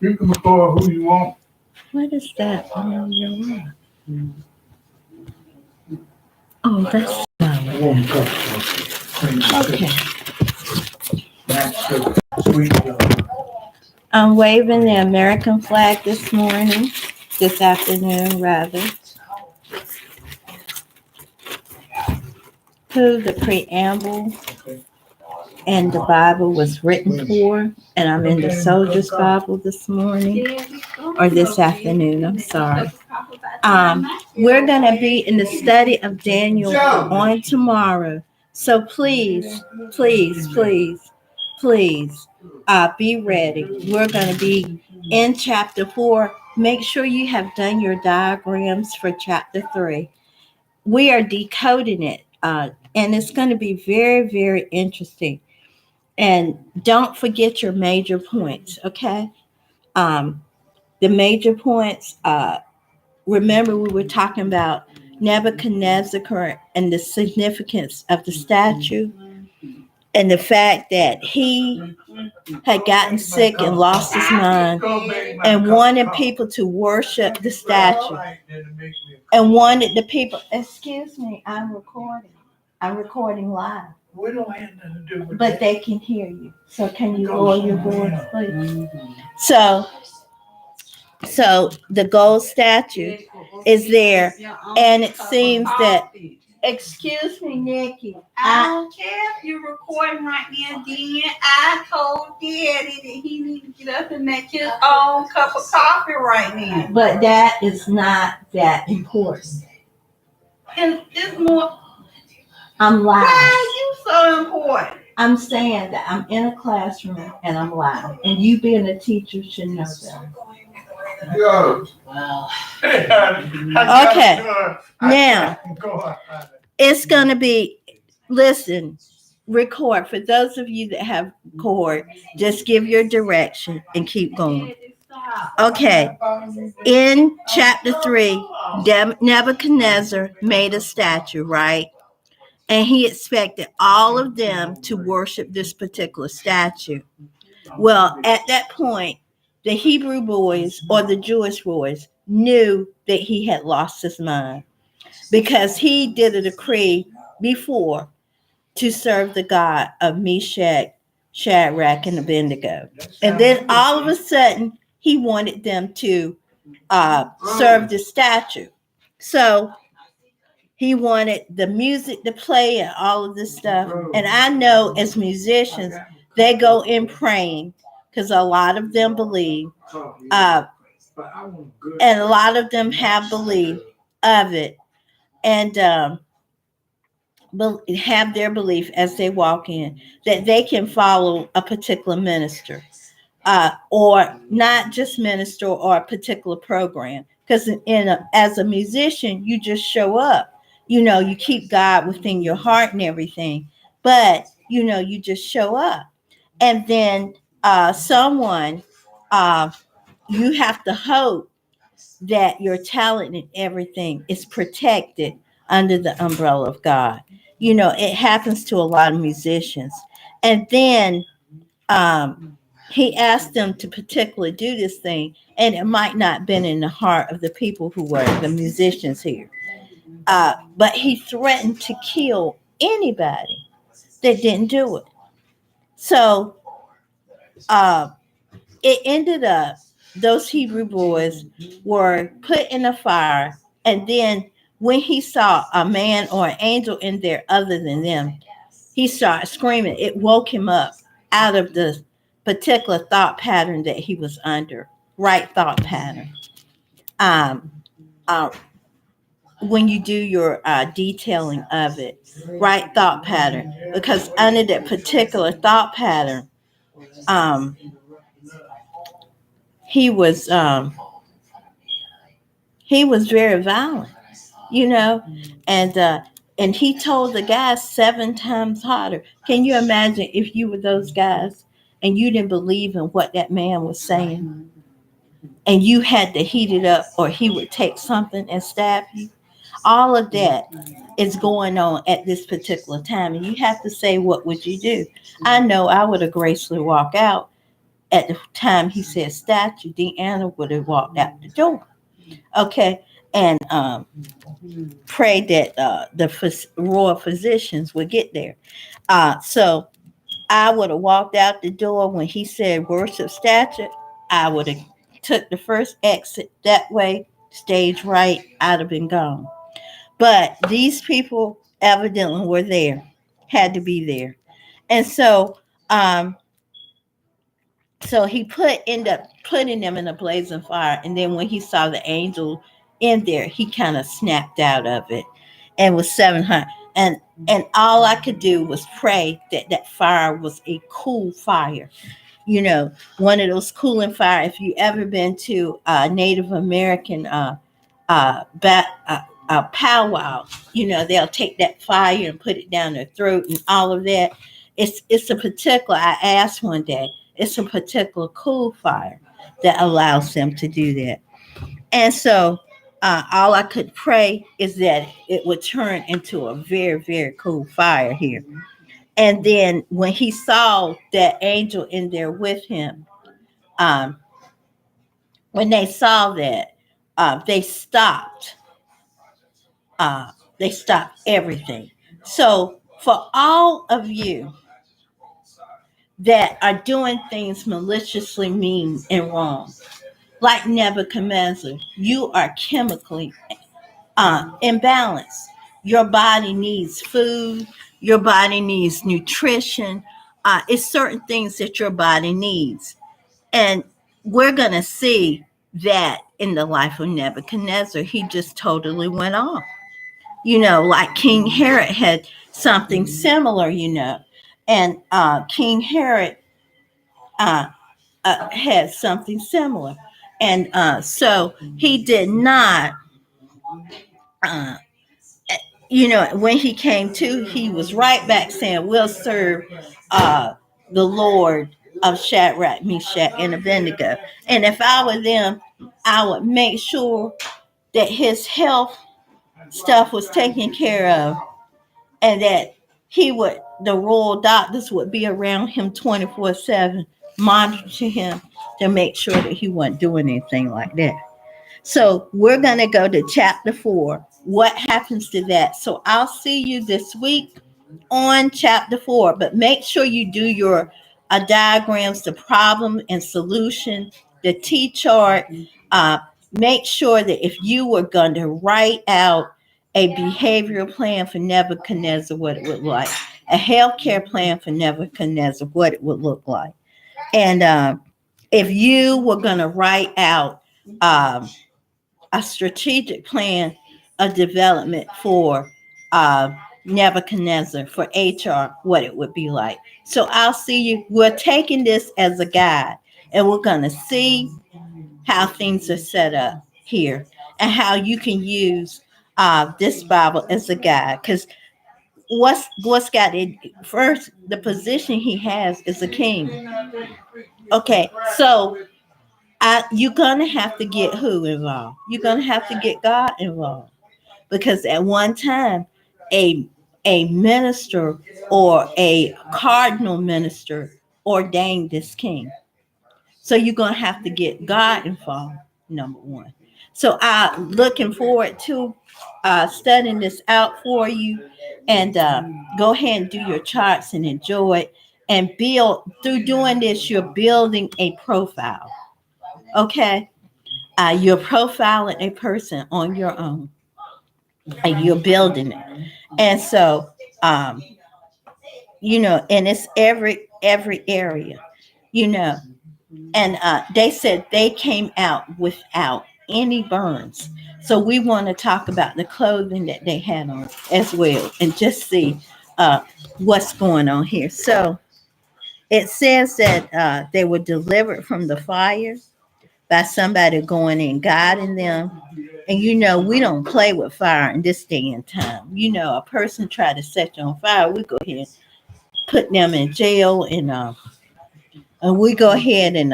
You can record who you want. What is that on your wall? Oh, that's I want to talk okay. That's the sweet I'm waving the American flag this afternoon rather, who the preamble and the Bible was written for, and I'm in the Soldier's Bible this morning, or this afternoon, I'm sorry. We're going to be in the study of Daniel on tomorrow. So please, be ready. We're going to be in chapter 4. Make sure you have done your diagrams for chapter 3. We are decoding it, and it's going to be very, very interesting. And don't forget your major points, okay? The major points, remember we were talking about Nebuchadnezzar and the significance of the statue and the fact that he had gotten sick and lost his mind and wanted people to worship the statue and wanted the people, excuse me, I'm recording live. We don't have nothing to do with But that. they can hear you. So can you lower your voice, please? So the gold statue is there, and it seems that. Excuse me, Nikki. I don't care if you're recording right now, Dan. I told Daddy that he needs to get up and make his own cup of coffee right now. But that is not that important. It's more. I'm live. Why are you so important? I'm saying that I'm in a classroom and I'm live, and you being a teacher should know that. Yo. Well. Okay. Now, it's going to be, listen, record. For those of you that have cord, just give your direction and keep going. Okay. In chapter 3, Nebuchadnezzar made a statue, right? And he expected all of them to worship this particular statue. Well, at that point, the Hebrew boys or the Jewish boys knew that he had lost his mind because he did a decree before to serve the God of Meshach, Shadrach, and Abednego. And then all of a sudden, he wanted them to serve the statue. So he wanted the music to play and all of this stuff. And I know as musicians, they go in praying because a lot of them believe, and a lot of them have belief of it, and have their belief as they walk in that they can follow a particular minister, or not just minister or a particular program. Because as a musician, you just show up. You keep God within your heart and everything, but you just show up, and then someone, you have to hope that your talent and everything is protected under the umbrella of God. It happens to a lot of musicians. And then he asked them to particularly do this thing, and it might not have been in the heart of the people who were the musicians here. But he threatened to kill anybody that didn't do it. So it ended up those Hebrew boys were put in a fire, and then when he saw a man or an angel in there other than them, he started screaming. It woke him up out of the particular thought pattern that he was under, right thought pattern. Um, uh, when you do your detailing of it, right thought pattern, because under that particular thought pattern, he was very violent, and he told the guys 7 times harder. Can you imagine if you were those guys and you didn't believe in what that man was saying, and you had to heat it up, or he would take something and stab you? All of that is going on at this particular time, and you have to say, what would you do? I know I would have gracefully walked out at the time he said statue, Deanna would have walked out the door. Okay. And prayed that the royal physicians would get there. So I would have walked out the door when he said worship statue. I would have took the first exit that way, stage right, I'd have been gone. But these people evidently were there, had to be there. And um, so he ended up putting them in a blazing fire. And then when he saw the angel in there, he kind of snapped out of it and was 700. And all I could do was pray that that fire was a cool fire. You know, one of those cooling fire. If you ever been to Native American powwow, you know, they'll take that fire and put it down their throat and all of that. It's a particular, I asked one day, it's a particular cool fire that allows them to do that. And so all I could pray is that it would turn into a very, very cool fire here. And then when he saw that angel in there with him, um, when they saw that, they stopped. They stopped everything. So for all of you that are doing things maliciously mean and wrong, like Nebuchadnezzar, you are chemically imbalanced. Your body needs food. Your body needs nutrition. It's certain things that your body needs. And we're going to see that in the life of Nebuchadnezzar. He just totally went off. You know, like King Herod had something similar, you know. And King Herod had something similar. And so he did not, uh, you know, when he came to, he was right back saying, we'll serve the Lord of Shadrach, Meshach, and Abednego. And if I were them, I would make sure that his health stuff was taken care of, and that the royal doctors would be around him 24/7, monitoring him to make sure that he wasn't doing anything like that. So we're going to go to chapter 4. What happens to that? So I'll see you this week on chapter 4, but make sure you do your diagrams, the problem and solution, the T chart. Make sure that if you were going to write out a behavioral plan for Nebuchadnezzar, what it would look like, a healthcare plan for Nebuchadnezzar, what it would look like. And if you were going to write out a strategic plan of development for Nebuchadnezzar, for HR, what it would be like. So I'll see you. We're taking this as a guide, and we're going to see how things are set up here and how you can use this Bible as a guide. Because what's got it first, the position he has is a king. Okay, so you're going to have to get who involved? You're going to have to get God involved. Because at one time, a minister or a cardinal minister ordained this king. So you're going to have to get God involved, number one. So I'm looking forward to studying this out for you. And go ahead and do your charts and enjoy it. And build, through doing this, you're building a profile. Okay? You're profiling a person on your own. And you're building it. And so, you know, and it's every area, you know. And they said they came out without any burns. So we want to talk about the clothing that they had on as well, and just see what's going on here. So it says that they were delivered from the fire by somebody going in, guiding them. And you know, we don't play with fire in this day and time. You know, a person try to set you on fire, we go ahead and put them in jail, and we go ahead and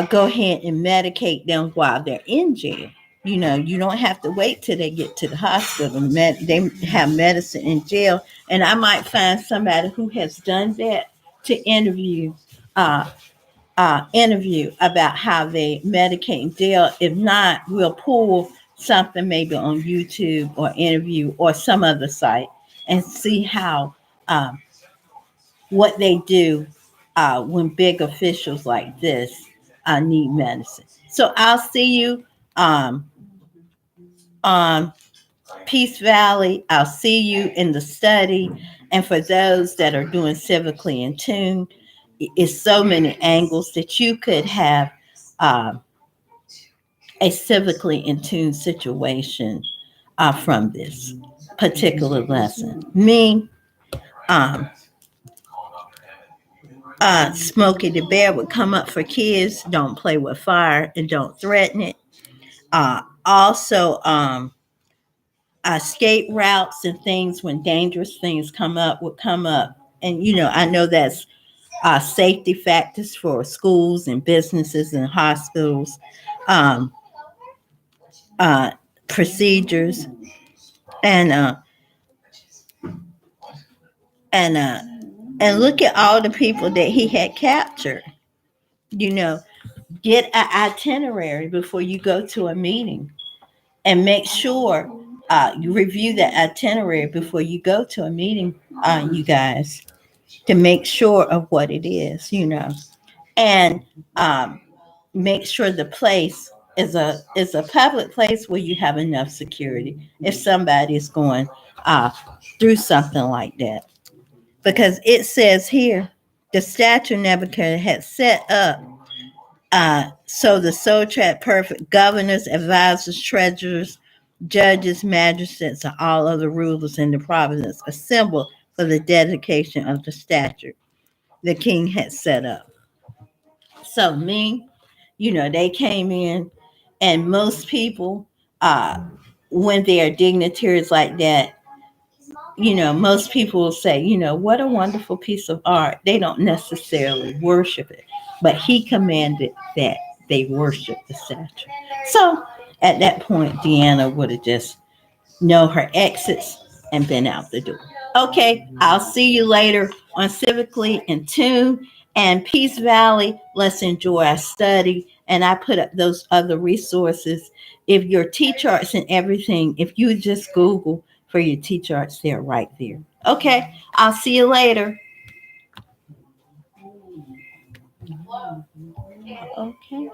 go ahead and medicate them while they're in jail. You know, you don't have to wait till they get to the hospital. They have medicine in jail, and I might find somebody who has done that to interview uh, interview about how they medicate and deal. If not, we'll pull something maybe on YouTube or interview or some other site and see how what they do when big officials like this need medicine. So I'll see you on Peace Valley. I'll see you in the study. And for those that are doing civically in tune, it's so many angles that you could have uh, a civically in tune situation from this particular lesson. Me, um, Smokey the Bear would come up for kids. Don't play with fire and don't threaten it. Also, escape routes and things when dangerous things come up would come up. And, I know that's safety factors for schools and businesses and hospitals, um, uh, procedures, and and uh, and look at all the people that he had captured. You know, get an itinerary before you go to a meeting, and make sure you review the itinerary before you go to a meeting. You guys, to make sure of what it is. And make sure the place is a public place where you have enough security if somebody is going through something like that. Because it says here, the statute Nebuchadnezzar had set up so the Sotrat perfect governors, advisors, treasurers, judges, magistrates, and all other rulers in the province assembled for the dedication of the statute the king had set up. So they came in, and most people, when they are dignitaries like that, most people will say, what a wonderful piece of art. They don't necessarily worship it, but he commanded that they worship the statue. So at that point, Deanna would have just know her exits and been out the door. Okay, I'll see you later on Civically in Tune and Peace Valley. Let's enjoy our study. And I put up those other resources. If your T charts and everything, if you just Google for your T charts, they're right there. Okay, I'll see you later. Okay.